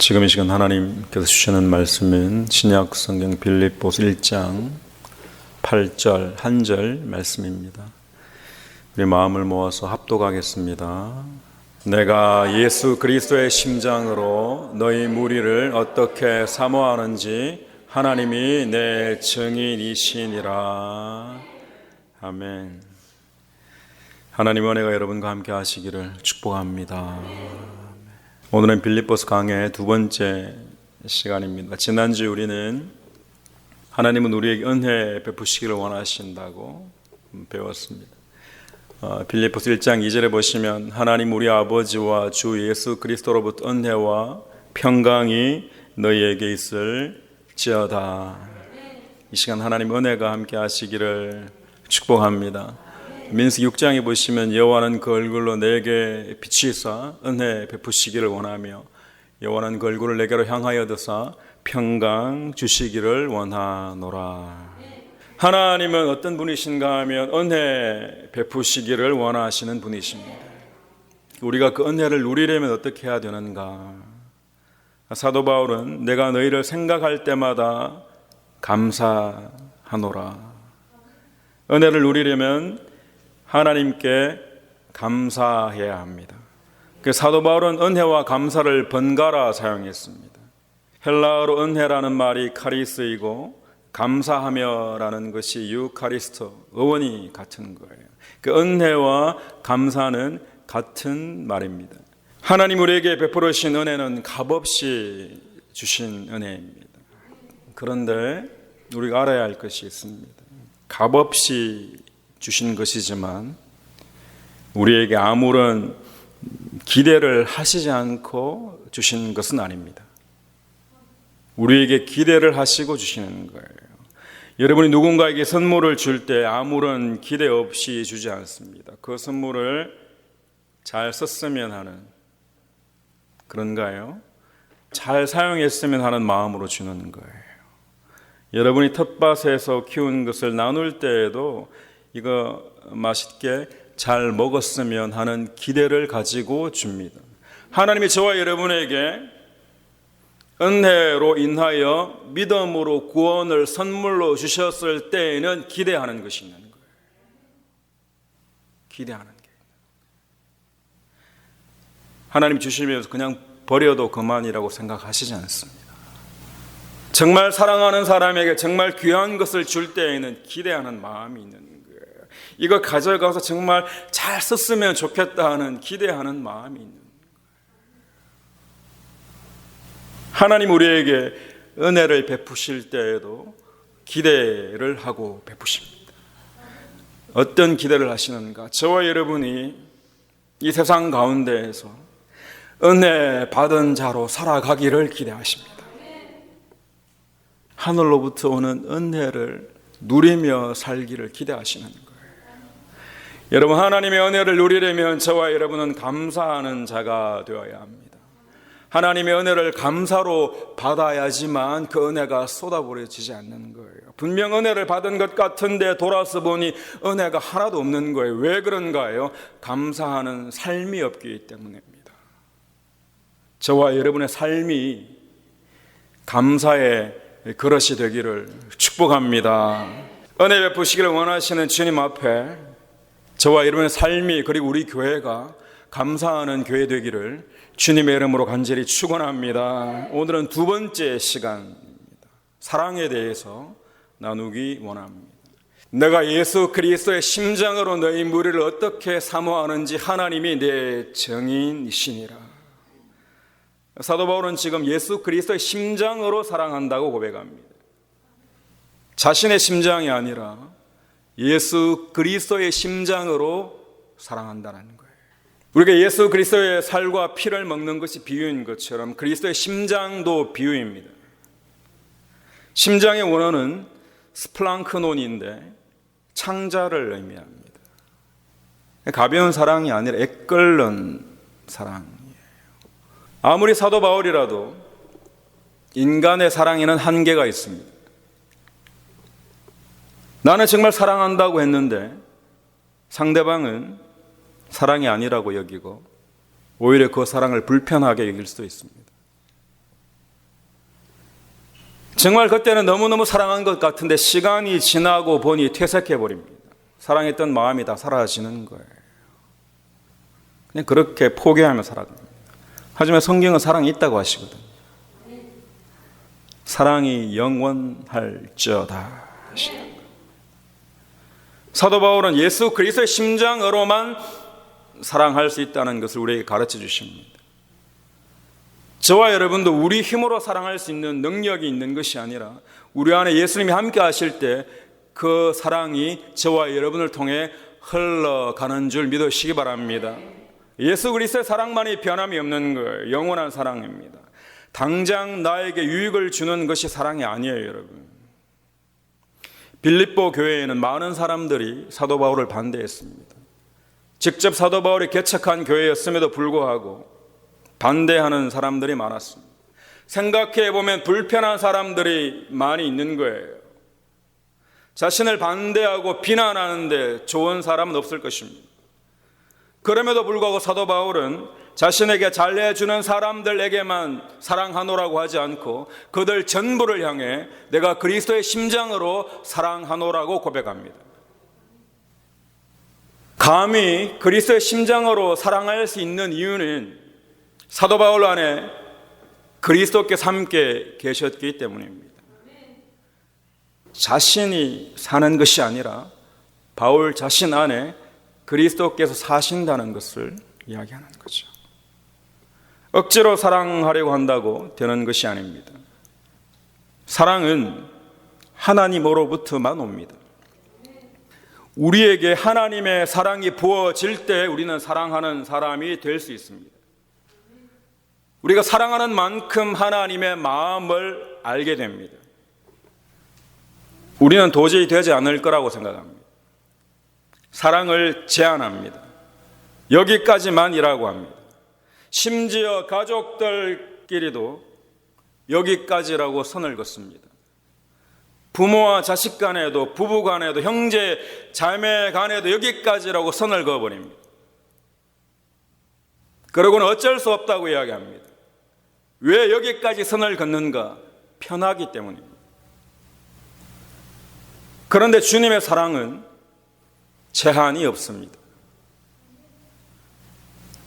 지금 이 시간 하나님께서 주시는 말씀은 신약 성경 빌립보서 1장 8절 한 절 말씀입니다. 우리 마음을 모아서 합독하겠습니다. 내가 예수 그리스도의 심장으로 너희 무리를 어떻게 사모하는지 하나님이 내 증인이시니라. 아멘. 하나님의 은혜가 여러분과 함께 하시기를 축복합니다. 오늘은 빌립보서 강의 두 번째 시간입니다. 지난주에 우리는 하나님은 우리에게 은혜 베푸시기를 원하신다고 배웠습니다. 빌립보서 1장 2절에 보시면 하나님 우리 아버지와 주 예수 그리스도로부터 은혜와 평강이 너희에게 있을지어다. 이 시간 하나님 은혜가 함께 하시기를 축복합니다. 민수기 6장에 보시면 여호와는 그 얼굴로 내게 비치사 은혜 베푸시기를 원하며 여호와는 그 얼굴을 내게로 향하여 드사 평강 주시기를 원하노라. 하나님은 어떤 분이신가 하면 은혜 베푸시기를 원하시는 분이십니다. 우리가 그 은혜를 누리려면 어떻게 해야 되는가? 사도 바울은 내가 너희를 생각할 때마다 감사하노라. 은혜를 누리려면 하나님께 감사해야 합니다. 그 사도 바울은 은혜와 감사를 번갈아 사용했습니다. 헬라어로 은혜라는 말이 카리스이고 감사하며라는 것이 유카리스토, 어원이 같은 거예요. 그 은혜와 감사는 같은 말입니다. 하나님 우리에게 베풀으신 은혜는 값없이 주신 은혜입니다. 그런데 우리가 알아야 할 것이 있습니다. 값없이 주신 것이지만 우리에게 아무런 기대를 하시지 않고 주신 것은 아닙니다. 우리에게 기대를 하시고 주시는 거예요. 여러분이 누군가에게 선물을 줄 때 아무런 기대 없이 주지 않습니다. 그 선물을 잘 썼으면 하는, 그런가요? 잘 사용했으면 하는 마음으로 주는 거예요. 여러분이 텃밭에서 키운 것을 나눌 때에도 이거 맛있게 잘 먹었으면 하는 기대를 가지고 줍니다. 하나님이 저와 여러분에게 은혜로 인하여 믿음으로 구원을 선물로 주셨을 때에는 기대하는 것이 있는 거예요. 기대하는 게. 하나님 주시면서 그냥 버려도 그만이라고 생각하시지 않습니다. 정말 사랑하는 사람에게 정말 귀한 것을 줄 때에는 기대하는 마음이 있는 거예요. 이거 가져가서 정말 잘 썼으면 좋겠다 하는 기대하는 마음이 있는 거예요. 하나님 우리에게 은혜를 베푸실 때에도 기대를 하고 베푸십니다. 어떤 기대를 하시는가? 저와 여러분이 이 세상 가운데에서 은혜 받은 자로 살아가기를 기대하십니다. 하늘로부터 오는 은혜를 누리며 살기를 기대하시는 거예요. 여러분, 하나님의 은혜를 누리려면 저와 여러분은 감사하는 자가 되어야 합니다. 하나님의 은혜를 감사로 받아야지만 그 은혜가 쏟아버려지지 않는 거예요. 분명 은혜를 받은 것 같은데 돌아서 보니 은혜가 하나도 없는 거예요. 왜 그런가요? 감사하는 삶이 없기 때문입니다. 저와 여러분의 삶이 감사의 그릇이 되기를 축복합니다. 은혜 베푸시기를 원하시는 주님 앞에 저와 여러분의 삶이, 그리고 우리 교회가 감사하는 교회 되기를 주님의 이름으로 간절히 축원합니다. 오늘은 두 번째 시간입니다. 사랑에 대해서 나누기 원합니다. 내가 예수 그리스도의 심장으로 너희 무리를 어떻게 사모하는지 하나님이 내 증인이시니라. 사도 바울은 지금 예수 그리스도의 심장으로 사랑한다고 고백합니다. 자신의 심장이 아니라 예수 그리스도의 심장으로 사랑한다는 거예요. 우리가 예수 그리스도의 살과 피를 먹는 것이 비유인 것처럼 그리스도의 심장도 비유입니다. 심장의 원어는 스플랑크논인데 창자를 의미합니다. 가벼운 사랑이 아니라 애끓는 사랑이에요. 아무리 사도 바울이라도 인간의 사랑에는 한계가 있습니다. 나는 정말 사랑한다고 했는데 상대방은 사랑이 아니라고 여기고 오히려 그 사랑을 불편하게 여길 수도 있습니다. 정말 그때는 너무너무 사랑한 것 같은데 시간이 지나고 보니 퇴색해버립니다. 사랑했던 마음이 다 사라지는 거예요. 그냥 그렇게 포기하며 살아갑니다. 하지만 성경은 사랑이 있다고 하시거든요. 사랑이 영원할지어다 하시는 거예요. 사도 바울은 예수 그리스도의 심장으로만 사랑할 수 있다는 것을 우리에게 가르쳐 주십니다. 저와 여러분도 우리 힘으로 사랑할 수 있는 능력이 있는 것이 아니라 우리 안에 예수님이 함께 하실 때 그 사랑이 저와 여러분을 통해 흘러가는 줄 믿으시기 바랍니다. 예수 그리스도의 사랑만이 변함이 없는 거예요. 영원한 사랑입니다. 당장 나에게 유익을 주는 것이 사랑이 아니에요, 여러분. 빌립보 교회에는 많은 사람들이 사도 바울을 반대했습니다. 직접 사도 바울이 개척한 교회였음에도 불구하고 반대하는 사람들이 많았습니다. 생각해 보면 불편한 사람들이 많이 있는 거예요. 자신을 반대하고 비난하는데 좋은 사람은 없을 것입니다. 그럼에도 불구하고 사도 바울은 자신에게 잘해주는 사람들에게만 사랑하노라고 하지 않고 그들 전부를 향해 내가 그리스도의 심장으로 사랑하노라고 고백합니다. 감히 그리스도의 심장으로 사랑할 수 있는 이유는 사도 바울 안에 그리스도께서 함께 계셨기 때문입니다. 자신이 사는 것이 아니라 바울 자신 안에 그리스도께서 사신다는 것을 이야기하는 거죠. 억지로 사랑하려고 한다고 되는 것이 아닙니다. 사랑은 하나님으로부터만 옵니다. 우리에게 하나님의 사랑이 부어질 때 우리는 사랑하는 사람이 될 수 있습니다. 우리가 사랑하는 만큼 하나님의 마음을 알게 됩니다. 우리는 도저히 되지 않을 거라고 생각합니다. 사랑을 제한합니다. 여기까지만이라고 합니다. 심지어 가족들끼리도 여기까지라고 선을 긋습니다. 부모와 자식 간에도, 부부 간에도, 형제 자매 간에도 여기까지라고 선을 그어버립니다. 그러고는 어쩔 수 없다고 이야기합니다. 왜 여기까지 선을 긋는가? 편하기 때문입니다. 그런데 주님의 사랑은 제한이 없습니다.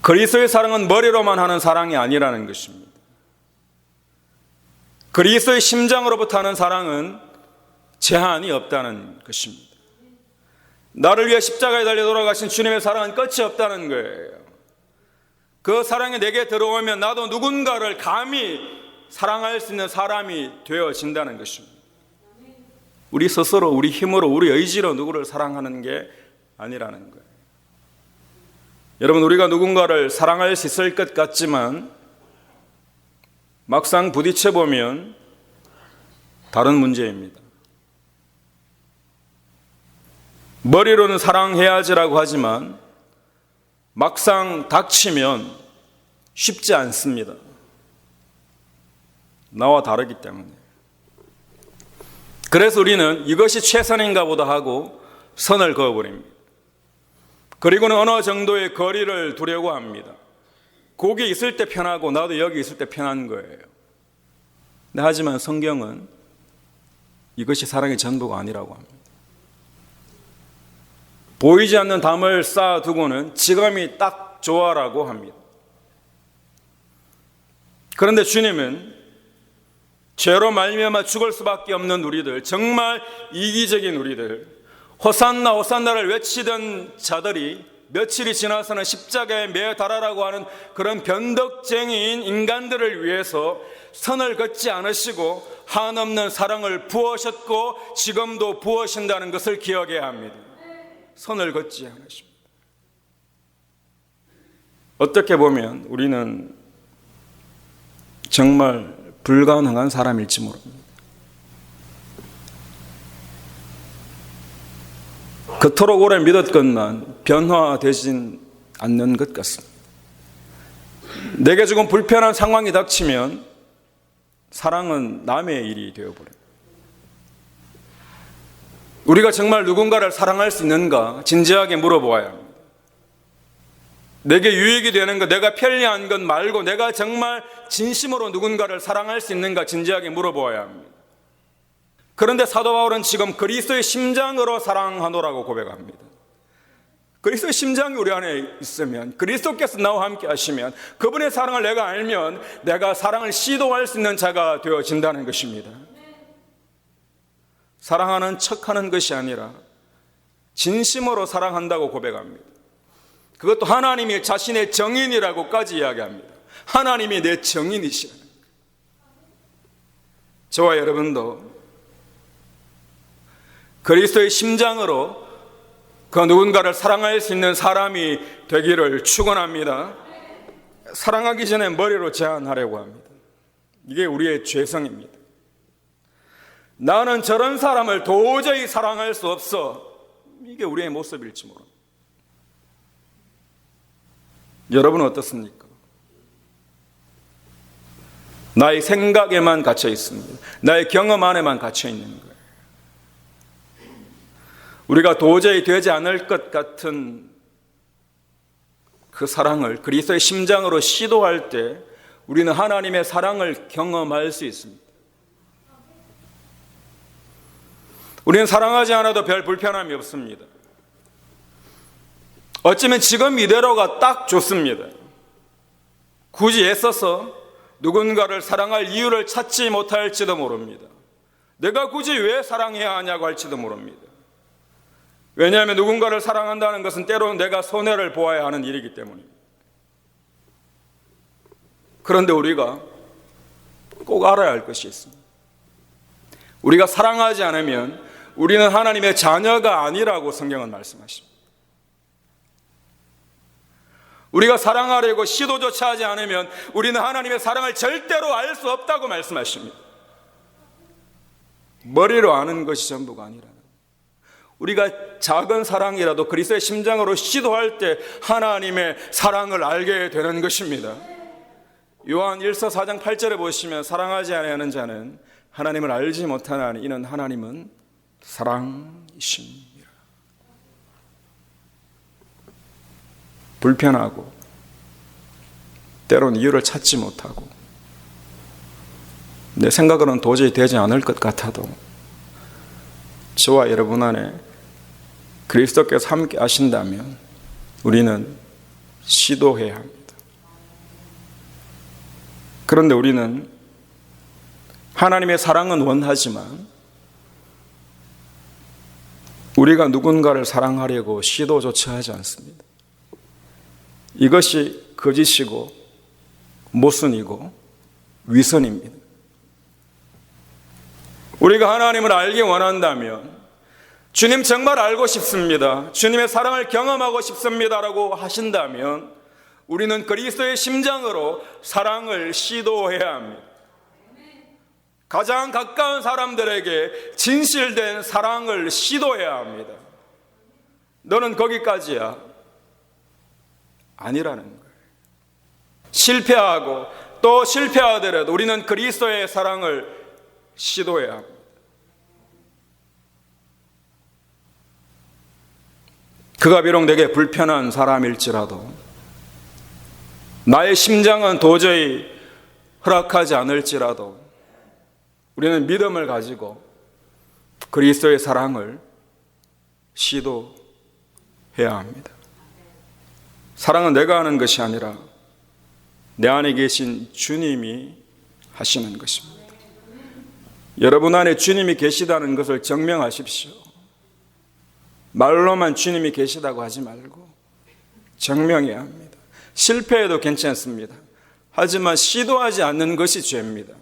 그리스도의 사랑은 머리로만 하는 사랑이 아니라는 것입니다. 그리스도의 심장으로부터 하는 사랑은 제한이 없다는 것입니다. 나를 위해 십자가에 달려 돌아가신 주님의 사랑은 끝이 없다는 거예요. 그 사랑이 내게 들어오면 나도 누군가를 감히 사랑할 수 있는 사람이 되어진다는 것입니다. 우리 스스로, 우리 힘으로, 우리 의지로 누구를 사랑하는 게 아니라는 거예요. 여러분, 우리가 누군가를 사랑할 수 있을 것 같지만 막상 부딪혀 보면 다른 문제입니다. 머리로는 사랑해야지라고 하지만 막상 닥치면 쉽지 않습니다. 나와 다르기 때문에. 그래서 우리는 이것이 최선인가 보다 하고 선을 그어버립니다. 그리고는 어느 정도의 거리를 두려고 합니다. 거기 있을 때 편하고 나도 여기 있을 때 편한 거예요. 하지만 성경은 이것이 사랑의 전부가 아니라고 합니다. 보이지 않는 담을 쌓아두고는 지금이 딱 좋아라고 합니다. 그런데 주님은 죄로 말미암아 죽을 수밖에 없는 우리들, 정말 이기적인 우리들, 호산나 호산나를 외치던 자들이 며칠이 지나서는 십자가에 매달아라고 하는 그런 변덕쟁이인 인간들을 위해서 선을 긋지 않으시고 한없는 사랑을 부으셨고 지금도 부으신다는 것을 기억해야 합니다. 선을 긋지 않으십니다. 어떻게 보면 우리는 정말 불가능한 사람일지 모릅니다. 그토록 오래 믿었건만 변화되진 않는 것 같습니다. 내게 조금 불편한 상황이 닥치면 사랑은 남의 일이 되어버려요. 우리가 정말 누군가를 사랑할 수 있는가 진지하게 물어보아야 합니다. 내게 유익이 되는 것, 내가 편리한 것 말고 내가 정말 진심으로 누군가를 사랑할 수 있는가 진지하게 물어보아야 합니다. 그런데 사도 바울은 지금 그리스도의 심장으로 사랑하노라고 고백합니다. 그리스도의 심장이 우리 안에 있으면, 그리스도께서 나와 함께 하시면, 그분의 사랑을 내가 알면 내가 사랑을 시도할 수 있는 자가 되어진다는 것입니다. 사랑하는 척하는 것이 아니라 진심으로 사랑한다고 고백합니다. 그것도 하나님이 자신의 정인이라고까지 이야기합니다. 하나님이 내 정인이시라는 거예요. 저와 여러분도 그리스도의 심장으로 그 누군가를 사랑할 수 있는 사람이 되기를 축원합니다. 사랑하기 전에 머리로 제한하려고 합니다. 이게 우리의 죄성입니다. 나는 저런 사람을 도저히 사랑할 수 없어. 이게 우리의 모습일지 모릅니다. 여러분은 어떻습니까? 나의 생각에만 갇혀 있습니다. 나의 경험 안에만 갇혀 있는 거예요. 우리가 도저히 되지 않을 것 같은 그 사랑을 그리스도의 심장으로 시도할 때 우리는 하나님의 사랑을 경험할 수 있습니다. 우리는 사랑하지 않아도 별 불편함이 없습니다. 어쩌면 지금 이대로가 딱 좋습니다. 굳이 애써서 누군가를 사랑할 이유를 찾지 못할지도 모릅니다. 내가 굳이 왜 사랑해야 하냐고 할지도 모릅니다. 왜냐하면 누군가를 사랑한다는 것은 때로는 내가 손해를 보아야 하는 일이기 때문입니다. 그런데 우리가 꼭 알아야 할 것이 있습니다. 우리가 사랑하지 않으면 우리는 하나님의 자녀가 아니라고 성경은 말씀하십니다. 우리가 사랑하려고 시도조차 하지 않으면 우리는 하나님의 사랑을 절대로 알 수 없다고 말씀하십니다. 머리로 아는 것이 전부가 아니라 우리가 작은 사랑이라도 그리스도의 심장으로 시도할 때 하나님의 사랑을 알게 되는 것입니다. 요한 1서 4장 8절에 보시면 사랑하지 아니하는 자는 하나님을 알지 못하나니 이는 하나님은 사랑이십니다. 불편하고 때로는 이유를 찾지 못하고 내 생각으로는 도저히 되지 않을 것 같아도 저와 여러분 안에 그리스도께서 함께 하신다면 우리는 시도해야 합니다. 그런데 우리는 하나님의 사랑은 원하지만 우리가 누군가를 사랑하려고 시도조차 하지 않습니다. 이것이 거짓이고 모순이고 위선입니다. 우리가 하나님을 알기 원한다면 주님 정말 알고 싶습니다. 주님의 사랑을 경험하고 싶습니다라고 하신다면 우리는 그리스도의 심장으로 사랑을 시도해야 합니다. 가장 가까운 사람들에게 진실된 사랑을 시도해야 합니다. 너는 거기까지야 아니라는 거예요. 실패하고 또 실패하더라도 우리는 그리스도의 사랑을 시도해야 합니다. 그가 비록 내게 불편한 사람일지라도 나의 심장은 도저히 허락하지 않을지라도 우리는 믿음을 가지고 그리스도의 사랑을 시도해야 합니다. 사랑은 내가 하는 것이 아니라 내 안에 계신 주님이 하시는 것입니다. 여러분 안에 주님이 계시다는 것을 증명하십시오. 말로만 주님이 계시다고 하지 말고 증명해야 합니다. 실패해도 괜찮습니다. 하지만 시도하지 않는 것이 죄입니다.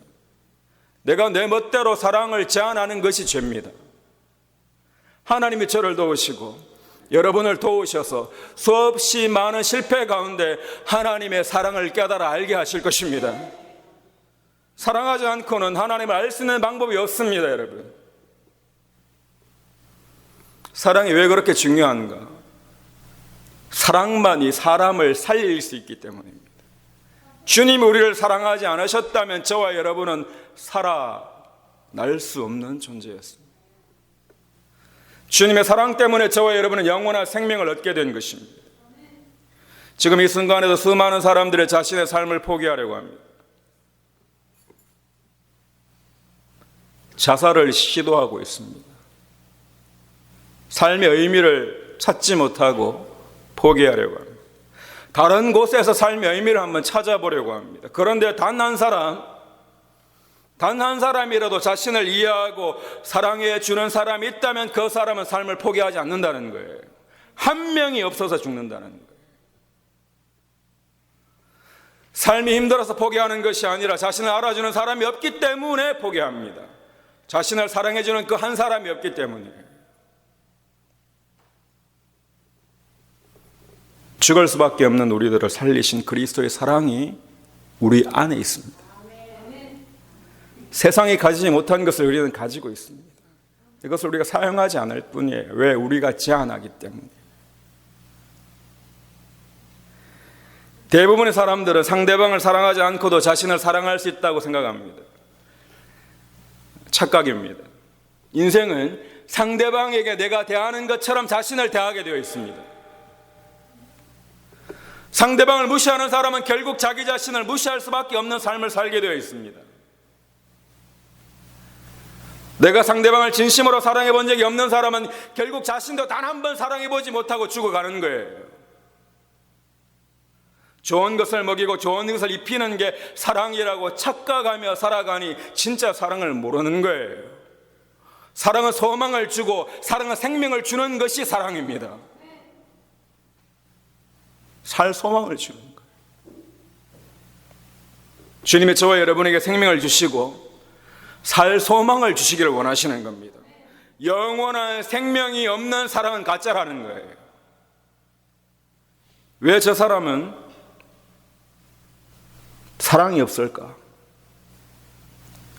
내가 내 멋대로 사랑을 제한하는 것이 죄입니다. 하나님이 저를 도우시고 여러분을 도우셔서 수없이 많은 실패 가운데 하나님의 사랑을 깨달아 알게 하실 것입니다. 사랑하지 않고는 하나님을 알 수 있는 방법이 없습니다, 여러분. 사랑이 왜 그렇게 중요한가? 사랑만이 사람을 살릴 수 있기 때문입니다. 주님이 우리를 사랑하지 않으셨다면 저와 여러분은 살아날 수 없는 존재였습니다. 주님의 사랑 때문에 저와 여러분은 영원한 생명을 얻게 된 것입니다. 지금 이 순간에도 수많은 사람들의 자신의 삶을 포기하려고 합니다. 자살을 시도하고 있습니다. 삶의 의미를 찾지 못하고 포기하려고 합니다. 다른 곳에서 삶의 의미를 한번 찾아보려고 합니다. 그런데 단 한 사람이라도 자신을 이해하고 사랑해 주는 사람이 있다면 그 사람은 삶을 포기하지 않는다는 거예요. 한 명이 없어서 죽는다는 거예요. 삶이 힘들어서 포기하는 것이 아니라 자신을 알아주는 사람이 없기 때문에 포기합니다. 자신을 사랑해주는 그 한 사람이 없기 때문에. 죽을 수밖에 없는 우리들을 살리신 그리스도의 사랑이 우리 안에 있습니다. 세상이 가지지 못한 것을 우리는 가지고 있습니다. 이것을 우리가 사용하지 않을 뿐이에요. 왜? 우리가 제한하기 때문에. 대부분의 사람들은 상대방을 사랑하지 않고도 자신을 사랑할 수 있다고 생각합니다. 착각입니다. 인생은 상대방에게 내가 대하는 것처럼 자신을 대하게 되어 있습니다. 상대방을 무시하는 사람은 결국 자기 자신을 무시할 수밖에 없는 삶을 살게 되어 있습니다. 내가 상대방을 진심으로 사랑해 본 적이 없는 사람은 결국 자신도 단 한 번 사랑해 보지 못하고 죽어가는 거예요. 좋은 것을 먹이고 좋은 것을 입히는 게 사랑이라고 착각하며 살아가니 진짜 사랑을 모르는 거예요. 사랑은 소망을 주고 사랑은 생명을 주는 것이 사랑입니다. 살 소망을 주는 거예요. 주님이 저와 여러분에게 생명을 주시고 살 소망을 주시기를 원하시는 겁니다. 영원한 생명이 없는 사랑은 가짜라는 거예요. 왜 저 사람은 사랑이 없을까?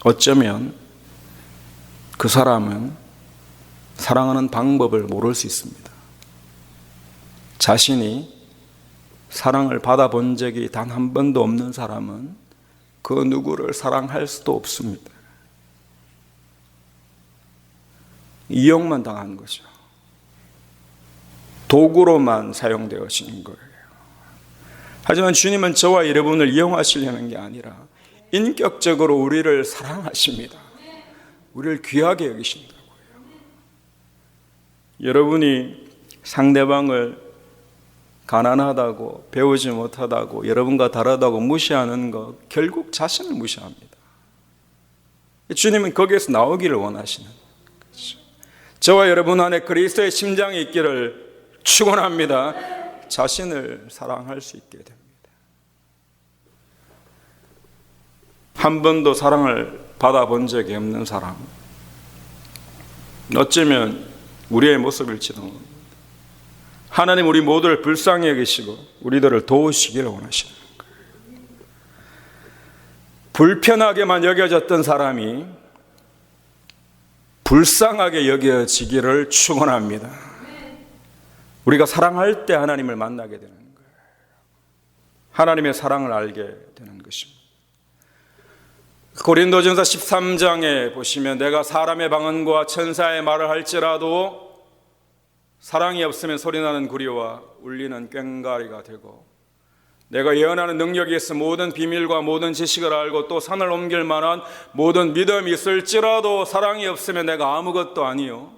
어쩌면 그 사람은 사랑하는 방법을 모를 수 있습니다. 자신이 사랑을 받아본 적이 단 한 번도 없는 사람은 그 누구를 사랑할 수도 없습니다. 이용만 당한 거죠. 도구로만 사용되어지는 거예요. 하지만 주님은 저와 여러분을 이용하시려는 게 아니라 인격적으로 우리를 사랑하십니다. 우리를 귀하게 여기신다고요. 여러분이 상대방을 가난하다고, 배우지 못하다고, 여러분과 다르다고 무시하는 것, 결국 자신을 무시합니다. 주님은 거기에서 나오기를 원하시는 거죠. 저와 여러분 안에 그리스도의 심장이 있기를 축원합니다. 자신을 사랑할 수 있게 됩니다. 한 번도 사랑을 받아본 적이 없는 사람, 어쩌면 우리의 모습일지도 모릅니다. 하나님 우리 모두를 불쌍히 여기시고 우리들을 도우시기를 원하시는 거예요. 불편하게만 여겨졌던 사람이 불쌍하게 여겨지기를 축원합니다. 우리가 사랑할 때 하나님을 만나게 되는 거예요. 하나님의 사랑을 알게 되는 것입니다. 고린도전서 13장에 보시면 내가 사람의 방언과 천사의 말을 할지라도 사랑이 없으면 소리나는 구리와 울리는 꽹과리가 되고 내가 예언하는 능력이 있어 모든 비밀과 모든 지식을 알고 또 산을 옮길 만한 모든 믿음이 있을지라도 사랑이 없으면 내가 아무것도 아니요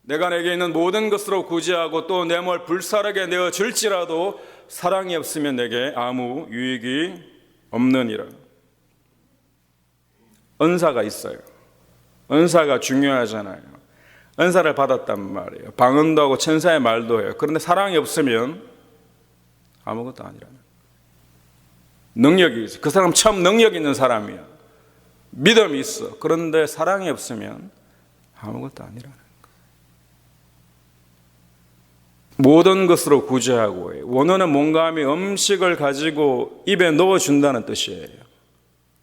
내가 내게 있는 모든 것으로 구제하고 또 내 몸을 불사르게 내어 줄지라도 사랑이 없으면 내게 아무 유익이 없느니라. 은사가 있어요. 은사가 중요하잖아요. 은사를 받았단 말이에요. 방언도 하고 천사의 말도 해요. 그런데 사랑이 없으면 아무것도 아니라는 거예요. 능력이 있어. 그 사람 처음 능력 있는 사람이야. 믿음이 있어. 그런데 사랑이 없으면 아무것도 아니라는 거예요. 모든 것으로 구제하고 해요. 원어는 뭔가하면 음식을 가지고 입에 넣어준다는 뜻이에요.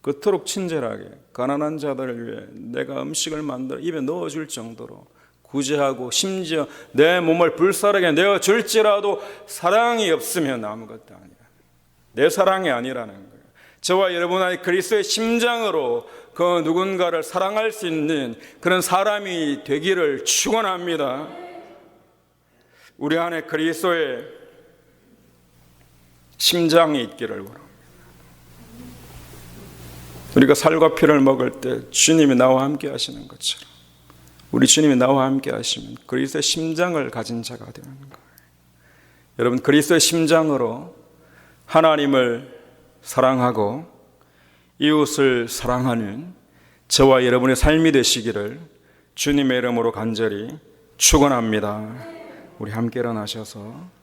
그토록 친절하게 가난한 자들을 위해 내가 음식을 만들어 입에 넣어줄 정도로 구제하고 심지어 내 몸을 불사르게 내어줄지라도 사랑이 없으면 아무것도 아니라 내 사랑이 아니라는 거예요. 저와 여러분 안에 그리스도의 심장으로 그 누군가를 사랑할 수 있는 그런 사람이 되기를 축원합니다. 우리 안에 그리스도의 심장이 있기를 원합니다. 우리가 살과 피를 먹을 때 주님이 나와 함께 하시는 것처럼 우리 주님이 나와 함께 하시면 그리스도의 심장을 가진 자가 되는 거예요. 여러분, 그리스도의 심장으로 하나님을 사랑하고 이웃을 사랑하는 저와 여러분의 삶이 되시기를 주님의 이름으로 간절히 축원합니다. 우리 함께 일어나셔서